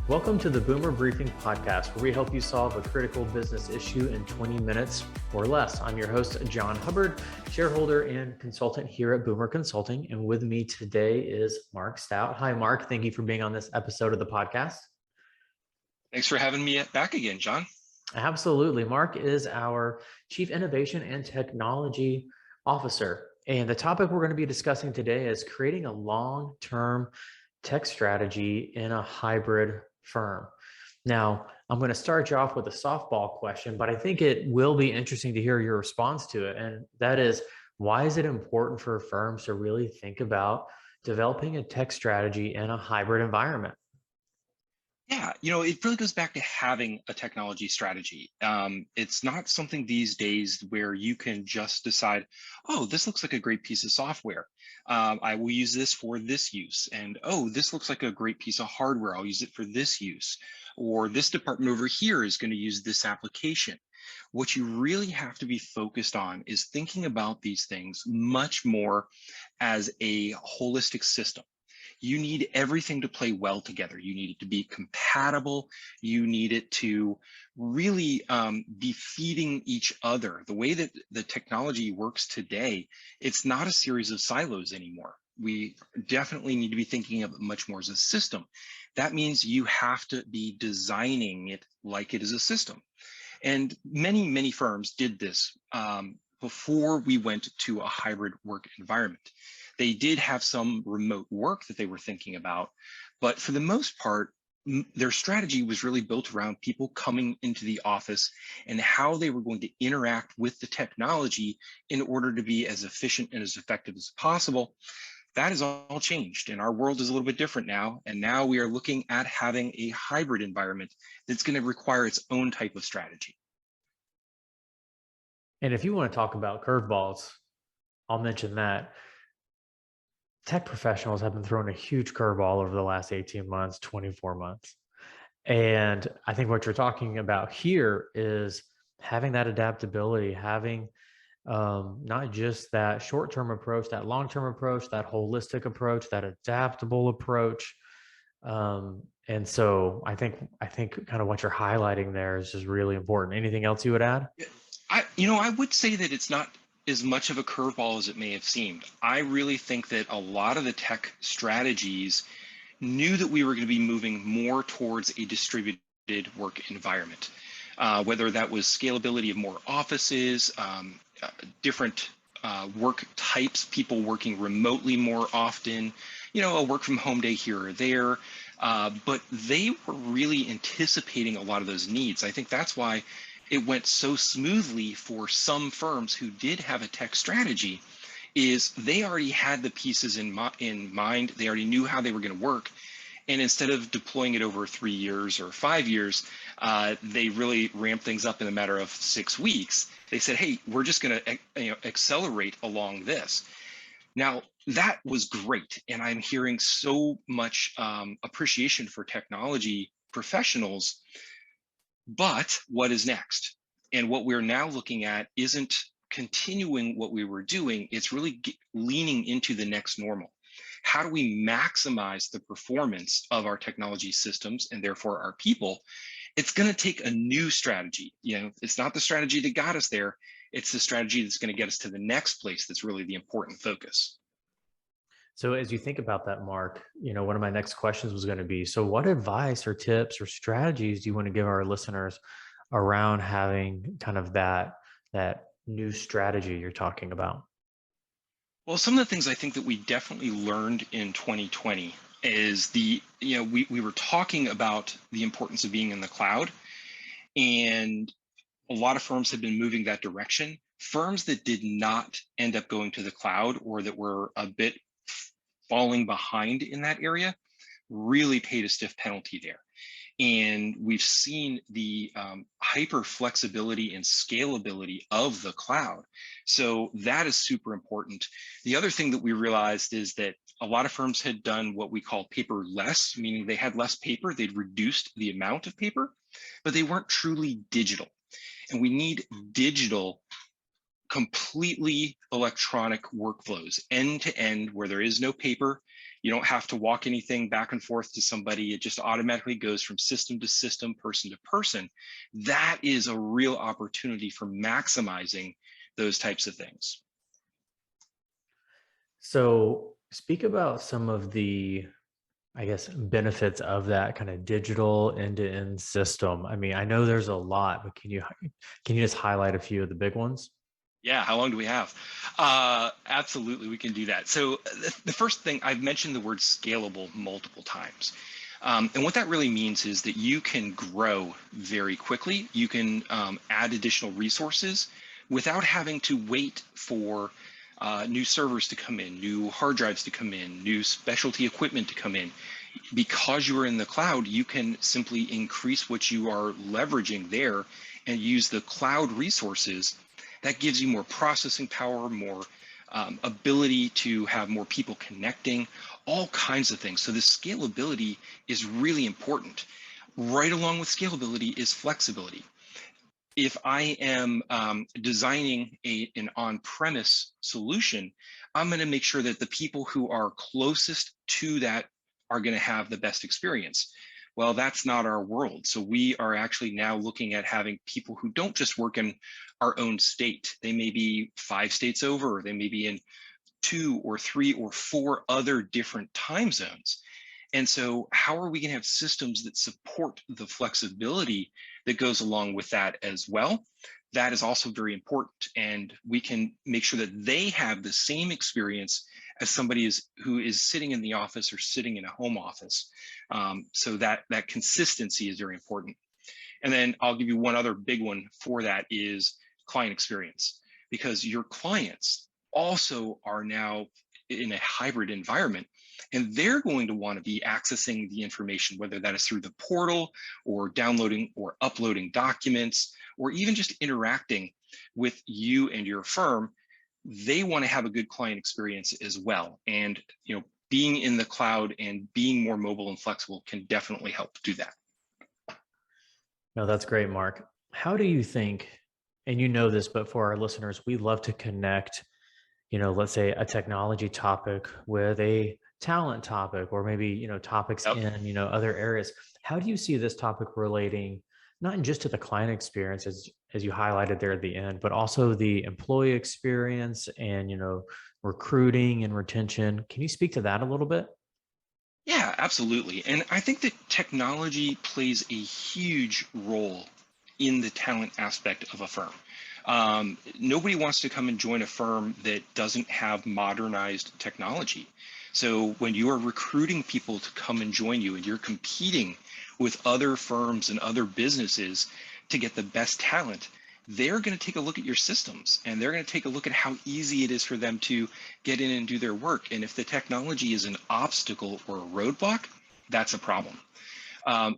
Welcome to the Boomer Briefing Podcast, where we help you solve a critical business issue in 20 minutes or less. I'm your host, Jon Hubbard, shareholder and consultant here at Boomer Consulting. And with me today is Marc Staut. Hi, Marc. Thank you for being on this episode of the podcast. Thanks for having me back again, Jon. Absolutely. Marc is our Chief Innovation and Technology Officer. And the topic we're going to be discussing today is creating a long-term tech strategy in a hybrid firm. Now, I'm going to start you off with a softball question, but I think it will be interesting to hear your response to it. And that is, why is it important for firms to really think about developing a tech strategy in a hybrid environment? Yeah, it really goes back to having a technology strategy. It's not something these days where you can just decide, oh, this looks like a great piece of software. I will use this for this use. And, oh, this looks like a great piece of hardware. I'll use it for this use. Or this department over here is going to use this application. What you really have to be focused on is thinking about these things much more as a holistic system. You need everything to play well together. You need it to be compatible. You need it to really be feeding each other. The way that the technology works today, it's not a series of silos anymore. We definitely need to be thinking of it much more as a system. That means you have to be designing it like it is a system. And many, many firms did this before we went to a hybrid work environment. They did have some remote work that they were thinking about, but for the most part, their strategy was really built around people coming into the office and how they were going to interact with the technology in order to be as efficient and as effective as possible. That has all changed, and our world is a little bit different now. And now we are looking at having a hybrid environment that's going to require its own type of strategy. And if you want to talk about curveballs, I'll mention that tech professionals have been throwing a huge curveball over the last 18 months, 24 months. And I think what you're talking about here is having that adaptability, having not just that short-term approach, that long-term approach, that holistic approach, that adaptable approach. And so I think kind of what you're highlighting there is just really important. Anything else you would add? I would say that it's not as much of a curveball as it may have seemed. I really think that a lot of the tech strategies knew that we were going to be moving more towards a distributed work environment, whether that was scalability of more offices, different work types, people working remotely more often, a work from home day here or there. But they were really anticipating a lot of those needs. I think that's why it went so smoothly for some firms who did have a tech strategy, is they already had the pieces in mind. They already knew how they were going to work. And instead of deploying it over 3 years or 5 years, they really ramped things up in a matter of 6 weeks. They said, hey, we're just going to accelerate along this. Now, that was great. And I'm hearing so much appreciation for technology professionals. But what is next? And what we're now looking at isn't continuing what we were doing. It's really leaning into the next normal. How do we maximize the performance of our technology systems and therefore our people? It's going to take a new strategy. It's not the strategy that got us there. It's the strategy that's going to get us to the next place that's really the important focus. So as you think about that, Marc, one of my next questions was going to be, so what advice or tips or strategies do you want to give our listeners around having kind of that new strategy you're talking about? Well, some of the things I think that we definitely learned in 2020 is we were talking about the importance of being in the cloud, and a lot of firms have been moving that direction. Firms that did not end up going to the cloud, or that were a bit falling behind in that area, really paid a stiff penalty there. And we've seen the hyper flexibility and scalability of the cloud. So that is super important. The other thing that we realized is that a lot of firms had done what we call paperless, meaning they had less paper, they'd reduced the amount of paper, but they weren't truly digital. And we need digital completely electronic workflows, end to end, where there is no paper. You don't have to walk anything back and forth to somebody. It just automatically goes from system to system, person to person. That is a real opportunity for maximizing those types of things. So speak about some of the, I guess, benefits of that kind of digital end-to-end system. I mean, I know there's a lot, but can you just highlight a few of the big ones? Yeah, how long do we have? Absolutely, we can do that. So the first thing, I've mentioned the word scalable multiple times. And what that really means is that you can grow very quickly. You can add additional resources without having to wait for new servers to come in, new hard drives to come in, new specialty equipment to come in. Because you are in the cloud, you can simply increase what you are leveraging there and use the cloud resources. That gives you more processing power, more ability to have more people connecting, all kinds of things. So the scalability is really important. Right along with scalability is flexibility. If I am designing an on-premise solution, I'm going to make sure that the people who are closest to that are going to have the best experience. Well, that's not our world. So we are actually now looking at having people who don't just work in our own state. They may be 5 states over, or they may be in 2 or 3 or 4 other different time zones. And so how are we going to have systems that support the flexibility that goes along with that as well? That is also very important. And we can make sure that they have the same experience as somebody who is sitting in the office or sitting in a home office. So that consistency is very important. And then I'll give you one other big one for that is client experience, because your clients also are now in a hybrid environment, and they're going to want to be accessing the information, whether that is through the portal or downloading or uploading documents, or even just interacting with you and your firm. They want to have a good client experience as well. And being in the cloud and being more mobile and flexible can definitely help do that. No, that's great, Mark. How do you think, and you know this, but for our listeners, we love to connect, let's say a technology topic with a talent topic, or maybe, topics Yep. in, other areas. How do you see this topic relating, not just to the client experience, as you highlighted there at the end, but also the employee experience and, recruiting and retention? Can you speak to that a little bit? Yeah, absolutely. And I think that technology plays a huge role in the talent aspect of a firm. Nobody wants to come and join a firm that doesn't have modernized technology. So when you are recruiting people to come and join you and you're competing with other firms and other businesses to get the best talent, they're going to take a look at your systems, and they're going to take a look at how easy it is for them to get in and do their work. And if the technology is an obstacle or a roadblock, that's a problem.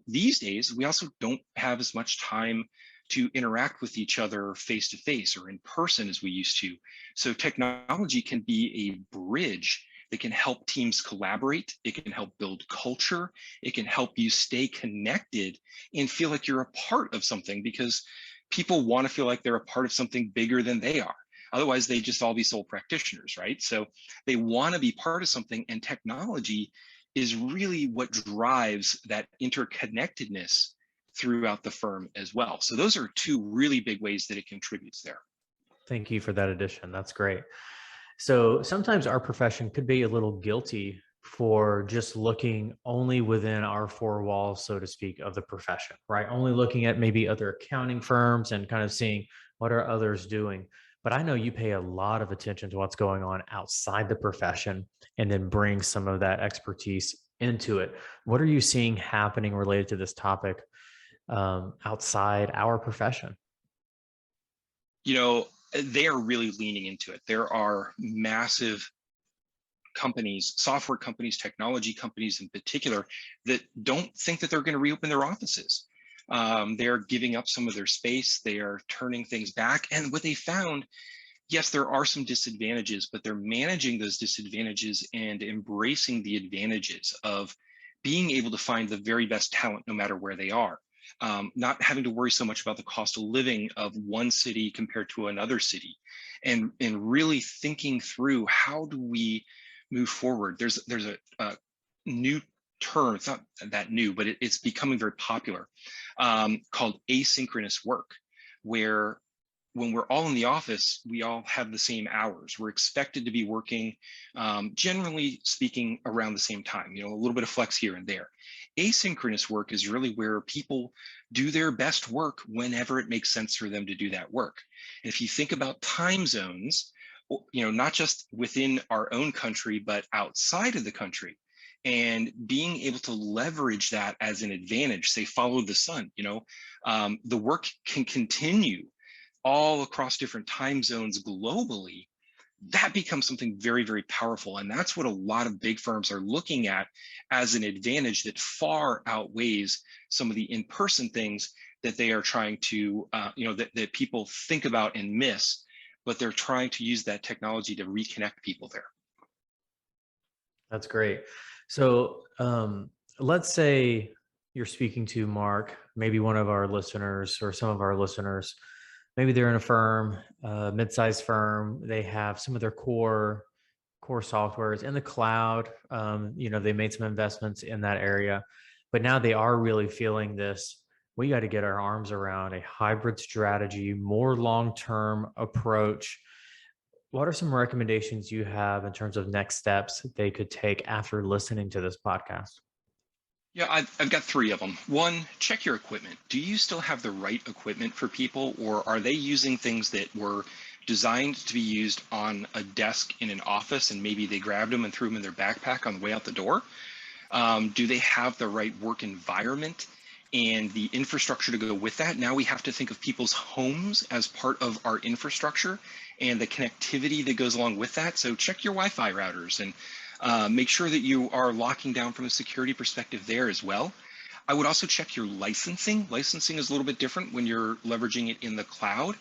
These days, we also don't have as much time to interact with each other face to face or in person as we used to. So technology can be a bridge that can help teams collaborate. It can help build culture. It can help you stay connected and feel like you're a part of something, because people want to feel like they're a part of something bigger than they are. Otherwise, they just all be sole practitioners, right? So they want to be part of something, and technology is really what drives that interconnectedness throughout the firm as well. So those are 2 really big ways that it contributes there. Thank you for that addition. That's great. So sometimes our profession could be a little guilty for just looking only within our 4 walls, so to speak, of the profession, right? Only looking at maybe other accounting firms and kind of seeing what are others doing. But I know you pay a lot of attention to what's going on outside the profession and then bring some of that expertise into it. What are you seeing happening related to this topic outside our profession? They are really leaning into it. There are massive companies, software companies, technology companies in particular, that don't think that they're going to reopen their offices. They're giving up some of their space. They are turning things back. And what they found, yes, there are some disadvantages, but they're managing those disadvantages and embracing the advantages of being able to find the very best talent no matter where they are. not having to worry so much about the cost of living of one city compared to another city, and really thinking through how do we move forward. There's a new term, it's not that new, but it's becoming very popular, called asynchronous work, where when we're all in the office, we all have the same hours. We're expected to be working, generally speaking, around the same time, a little bit of flex here and there. Asynchronous work is really where people do their best work whenever it makes sense for them to do that work. And if you think about time zones, not just within our own country, but outside of the country, and being able to leverage that as an advantage, say, follow the sun, the work can continue all across different time zones globally. That becomes something very, very powerful. And that's what a lot of big firms are looking at as an advantage that far outweighs some of the in-person things that they are trying to, that people think about and miss, but they're trying to use that technology to reconnect people there. That's great. So let's say you're speaking to Marc, maybe one of our listeners or some of our listeners. Maybe they're in a firm, mid-sized firm. They have some of their core softwares in the cloud. They made some investments in that area, but now they are really feeling this. We got to get our arms around a hybrid strategy, more long-term approach. What are some recommendations you have in terms of next steps they could take after listening to this podcast? Yeah, I've got 3 of them. 1, check your equipment. Do you still have the right equipment for people, or are they using things that were designed to be used on a desk in an office and maybe they grabbed them and threw them in their backpack on the way out the door? Do they have the right work environment and the infrastructure to go with that? Now we have to think of people's homes as part of our infrastructure and the connectivity that goes along with that. So check your Wi-Fi routers and make sure that you are locking down from a security perspective there as well. I would also check your licensing. Licensing is a little bit different when you're leveraging it in the cloud.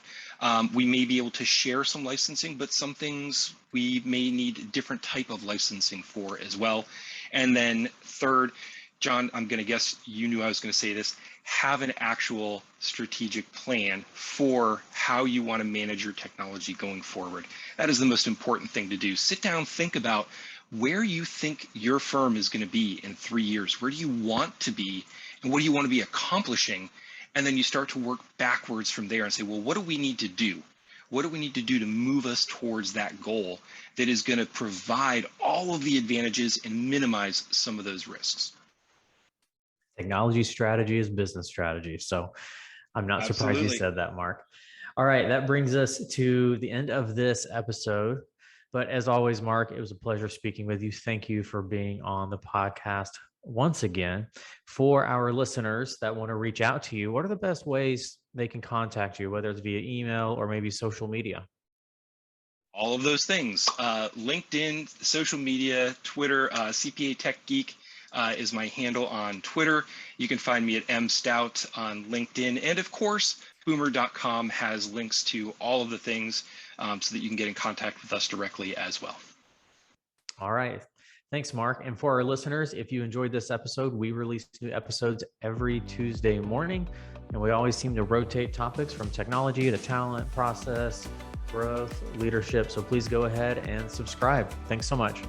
We may be able to share some licensing, but some things we may need a different type of licensing for as well. And then 3rd, John, I'm going to guess you knew I was going to say this, have an actual strategic plan for how you want to manage your technology going forward. That is the most important thing to do. Sit down, think about where you think your firm is going to be in 3 years. Where do you want to be, and what do you want to be accomplishing? And then you start to work backwards from there and say, well, what do we need to do? What do we need to do to move us towards that goal that is going to provide all of the advantages and minimize some of those risks? Technology strategy is business strategy. So I'm not surprised you said that, Marc. All right, that brings us to the end of this episode. But as always, Marc, it was a pleasure speaking with you. Thank you for being on the podcast once again. For our listeners that want to reach out to you, what are the best ways they can contact you, whether it's via email or maybe social media? All of those things. LinkedIn, social media, Twitter, CPA Tech Geek is my handle on Twitter. You can find me at mstout on LinkedIn. And of course, boomer.com has links to all of the things so that you can get in contact with us directly as well. All right. Thanks, Marc. And for our listeners, if you enjoyed this episode, we release new episodes every Tuesday morning. And we always seem to rotate topics from technology to talent, process, growth, leadership. So please go ahead and subscribe. Thanks so much.